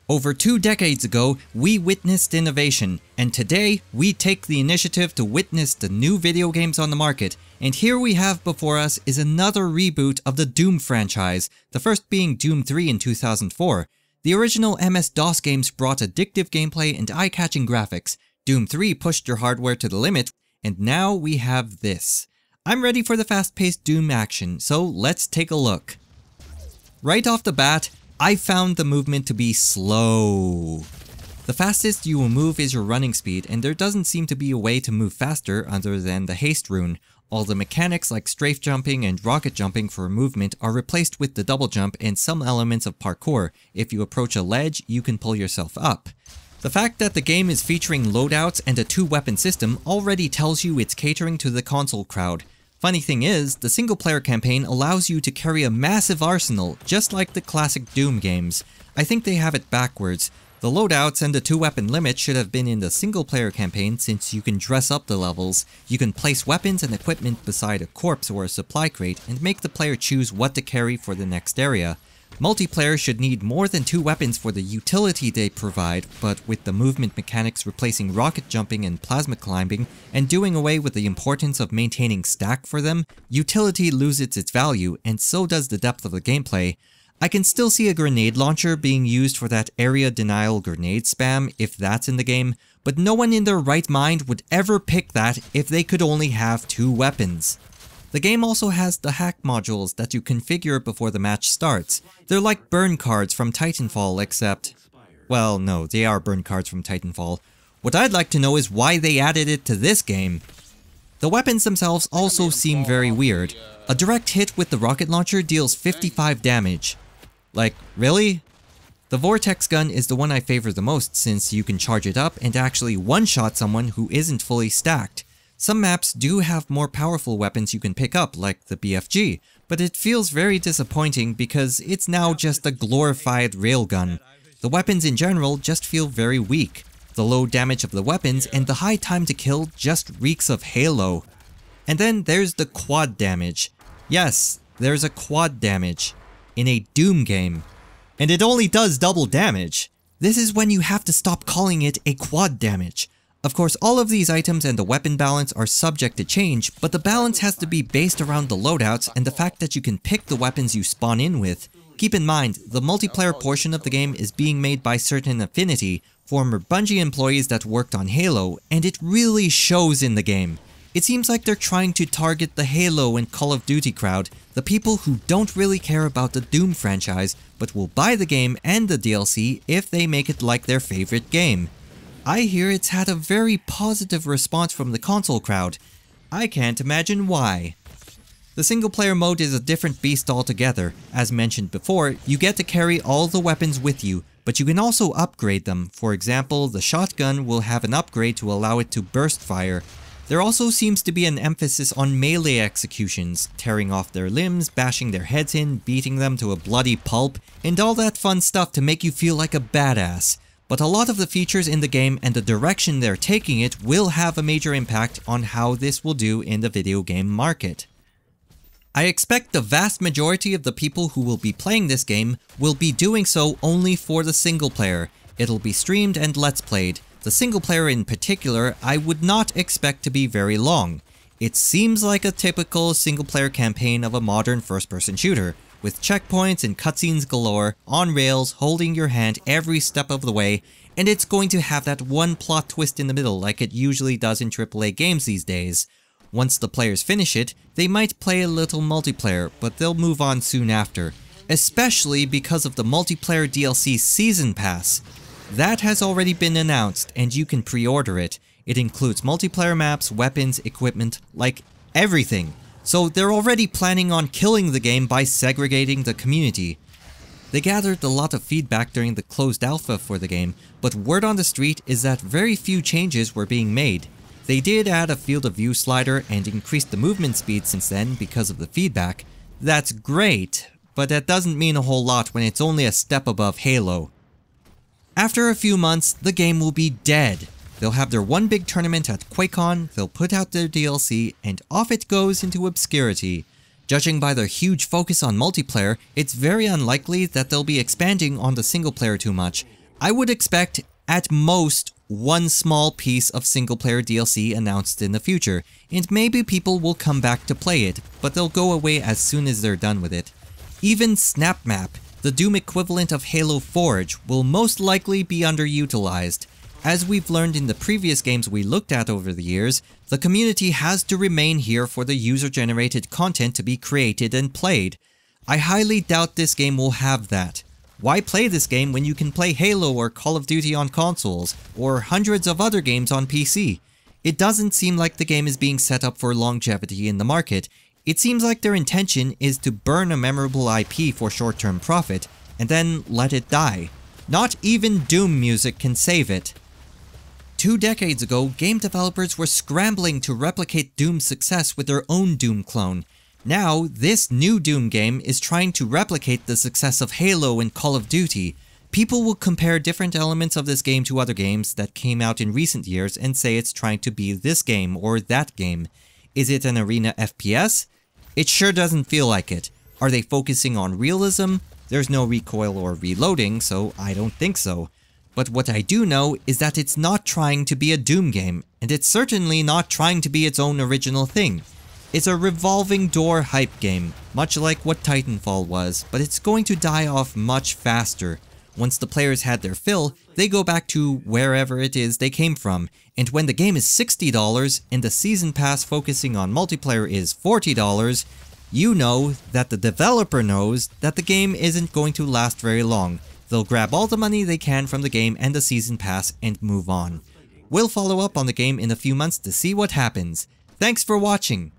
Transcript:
Over 2 decades ago, we witnessed innovation, and today, we take the initiative to witness the new video games on the market, and here we have before us is another reboot of the Doom franchise, the first being Doom 3 in 2004. The original MS-DOS games brought addictive gameplay and eye-catching graphics, Doom 3 pushed your hardware to the limit, and now we have this. I'm ready for the fast-paced Doom action, so let's take a look. Right off the bat, I found the movement to be slow. The fastest you will move is your running speed, and there doesn't seem to be a way to move faster other than the haste rune. All the mechanics like strafe jumping and rocket jumping for movement are replaced with the double jump and some elements of parkour. If you approach a ledge, you can pull yourself up. The fact that the game is featuring loadouts and a 2-weapon system already tells you it's catering to the console crowd. Funny thing is, the single-player campaign allows you to carry a massive arsenal, just like the classic Doom games. I think they have it backwards. The loadouts and the 2-weapon limit should have been in the single-player campaign since you can dress up the levels, you can place weapons and equipment beside a corpse or a supply crate and make the player choose what to carry for the next area. Multiplayer should need more than 2 weapons for the utility they provide, but with the movement mechanics replacing rocket jumping and plasma climbing, and doing away with the importance of maintaining stack for them, utility loses its value, and so does the depth of the gameplay. I can still see a grenade launcher being used for that area denial grenade spam if that's in the game, but no one in their right mind would ever pick that if they could only have 2 weapons. The game also has the hack modules that you configure before the match starts. They're like burn cards from Titanfall, except... well, no, they are burn cards from Titanfall. What I'd like to know is why they added it to this game. The weapons themselves also seem very weird. A direct hit with the rocket launcher deals 55 damage. Like, really? The Vortex gun is the one I favor the most since you can charge it up and actually one-shot someone who isn't fully stacked. Some maps do have more powerful weapons you can pick up, like the BFG, but it feels very disappointing because it's now just a glorified railgun. The weapons in general just feel very weak. The low damage of the weapons and the high time to kill just reeks of Halo. And then there's the quad damage. Yes, there's a quad damage in a Doom game. And it only does double damage. This is when you have to stop calling it a quad damage. Of course, all of these items and the weapon balance are subject to change, but the balance has to be based around the loadouts and the fact that you can pick the weapons you spawn in with. Keep in mind, the multiplayer portion of the game is being made by Certain Affinity, former Bungie employees that worked on Halo, and it really shows in the game. It seems like they're trying to target the Halo and Call of Duty crowd, the people who don't really care about the Doom franchise, but will buy the game and the DLC if they make it like their favorite game. I hear it's had a very positive response from the console crowd. I can't imagine why. The single player mode is a different beast altogether. As mentioned before, you get to carry all the weapons with you, but you can also upgrade them. For example, the shotgun will have an upgrade to allow it to burst fire. There also seems to be an emphasis on melee executions, tearing off their limbs, bashing their heads in, beating them to a bloody pulp, and all that fun stuff to make you feel like a badass. But a lot of the features in the game and the direction they're taking it will have a major impact on how this will do in the video game market. I expect the vast majority of the people who will be playing this game will be doing so only for the single player. It'll be streamed and let's played. The single player in particular, I would not expect to be very long. It seems like a typical single player campaign of a modern first-person shooter, with checkpoints and cutscenes galore, on rails, holding your hand every step of the way, and it's going to have that one plot twist in the middle like it usually does in AAA games these days. Once the players finish it, they might play a little multiplayer, but they'll move on soon after, especially because of the multiplayer DLC Season Pass. That has already been announced, and you can pre-order it. It includes multiplayer maps, weapons, equipment, like everything. So they're already planning on killing the game by segregating the community. They gathered a lot of feedback during the closed alpha for the game, but word on the street is that very few changes were being made. They did add a field of view slider and increased the movement speed since then because of the feedback. That's great, but that doesn't mean a whole lot when it's only a step above Halo. After a few months, the game will be dead. They'll have their one big tournament at QuakeCon, they'll put out their DLC, and off it goes into obscurity. Judging by their huge focus on multiplayer, it's very unlikely that they'll be expanding on the single player too much. I would expect, at most, one small piece of single-player DLC announced in the future, and maybe people will come back to play it, but they'll go away as soon as they're done with it. Even SnapMap, the Doom equivalent of Halo Forge, will most likely be underutilized. As we've learned in the previous games we looked at over the years, the community has to remain here for the user-generated content to be created and played. I highly doubt this game will have that. Why play this game when you can play Halo or Call of Duty on consoles, or hundreds of other games on PC? It doesn't seem like the game is being set up for longevity in the market. It seems like their intention is to burn a memorable IP for short-term profit, and then let it die. Not even Doom music can save it. 2 decades ago, game developers were scrambling to replicate Doom's success with their own Doom clone. Now, this new Doom game is trying to replicate the success of Halo and Call of Duty. People will compare different elements of this game to other games that came out in recent years and say it's trying to be this game or that game. Is it an arena FPS? It sure doesn't feel like it. Are they focusing on realism? There's no recoil or reloading, so I don't think so. But what I do know is that it's not trying to be a Doom game, and it's certainly not trying to be its own original thing. It's a revolving door hype game, much like what Titanfall was, but it's going to die off much faster. Once the players had their fill, they go back to wherever it is they came from, and when the game is $60 and the season pass focusing on multiplayer is $40, you know that the developer knows that the game isn't going to last very long. They'll grab all the money they can from the game and the season pass and move on. We'll follow up on the game in a few months to see what happens. Thanks for watching!